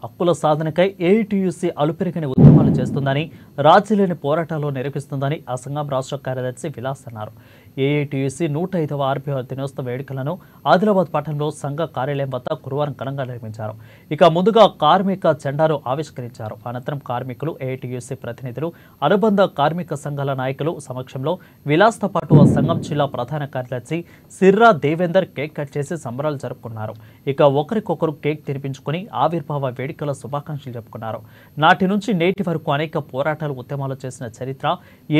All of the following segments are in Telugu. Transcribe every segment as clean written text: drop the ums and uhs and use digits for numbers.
హక్కుల సాధనకై ఏఐటీయూసీ అలుపెరగని ఉద్యమాలు చేస్తుందని, రాజీలేని పోరాటాలు నిర్వహిస్తుందని ఆ సంఘం రాష్ట్ర కార్యదర్శి విలాస్ అన్నారు. ఏఐటీయూసీ 105వ ఆర్బీఐ దినోత్సవ వేడుకలను ఆదిలాబాద్ పట్టణంలో సంఘ కార్యాలయం వద్ద గురువారం ఘనంగా నిర్వహించారు. ఇక ముందుగా కార్మిక జెండాను ఆవిష్కరించారు. అనంతరం కార్మికులు, ఏఐటీయూసీ ప్రతినిధులు, అనుబంధ కార్మిక సంఘాల నాయకులు సమక్షంలో విలాస్తో పాటు ఆ సంఘం జిల్లా ప్రధాన కార్యదర్శి సిర్రా దేవేందర్ కేక్ కట్ చేసి సంబరాలు జరుపుకున్నారు. ఇక ఒకరికొకరు కేక్ తినిపించుకుని ఆవిర్భావ వేడుకల శుభాకాంక్షలు చెప్పుకున్నారు. నాటి నుంచి నేటి వరకు అనేక పోరాటాలు, ఉద్యమాలు చేసిన చరిత్ర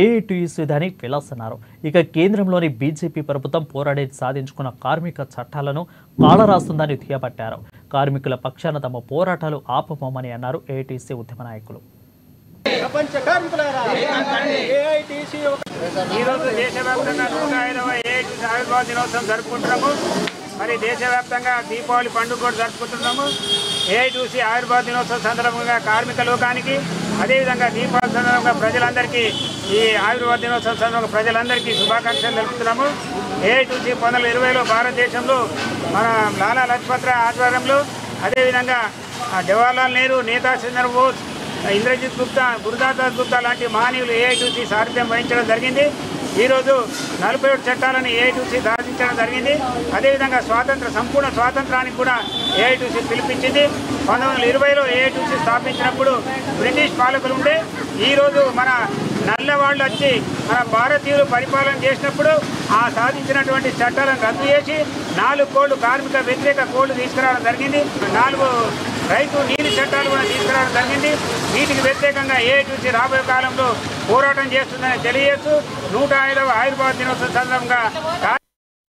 ఏఐటీయూసీదని విలాస్ అన్నారు. ఇక కేంద్రంలోని బీజేపీ ప్రభుత్వం పోరాడి సాధించుకున్న కార్మిక చట్టాలను కాలరాస్తుందని దుయ్యబట్టారు. కార్మికుల పక్షాన తమ పోరాటాలు ఆపబోమని అన్నారు ఏఐటీసీ ఉద్యమ నాయకులు. ఈరోజు దేశవ్యాప్తంగా 105వ ఏఐటీసీ ఆవిర్భావ దినోత్సవం జరుపుకుంటున్నాము. మరి దేశవ్యాప్తంగా దీపావళి పండుగ కూడా జరుపుకుంటున్నాము. ఏఐటీసీ ఆవిర్భావ దినోత్సవం సందర్భంగా కార్మిక లోకానికి, అదేవిధంగా దీపావళి సందర్భంగా ప్రజలందరికీ, ఈ ఆవిర్భావ దినోత్సవం సందర్భంగా ప్రజలందరికీ శుభాకాంక్షలు తెలుపుతున్నాము. ఏఐటీసీ 1920లో భారతదేశంలో మన లాలా లజపత్ రాయ్ ఆధ్వర్యంలో, అదేవిధంగా జవహర్లాల్ నెహ్రూ, నేతాజీ చంద్రబోస్, ఇంద్రజిత్ గుప్తా, గురుదాస్ గుప్తా లాంటి మహనీయులు ఏఐటీసీ సారథ్యం వహించడం జరిగింది. ఈరోజు 47 చట్టాలను ఏఐటీసీ సాధించడం జరిగింది. అదేవిధంగా సంపూర్ణ స్వాతంత్రానికి కూడా ఏఐటీసీ పిలిపించింది. 1920లో ఏఐటీసీ స్థాపించినప్పుడు బ్రిటిష్ పాలకులు ఉండే, ఈరోజు మన నల్లవాళ్ళు వచ్చి మన భారతీయులు పరిపాలన చేసినప్పుడు ఆ సాధించినటువంటి చట్టాలను రద్దు చేసి 4 కోడ్లు, కార్మిక వ్యతిరేక కోడ్లు తీసుకురావడం జరిగింది. 4 రైతు నీటి చట్టాలు కూడా తీసుకురావడం జరిగింది. వీటికి వ్యతిరేకంగా ఏఐటీసీ రాబోయే కాలంలో పోరాటం చేస్తుందని తెలియజేస్తూ 105వ ఆవిర్భావ దినోత్సవం సందర్భంగా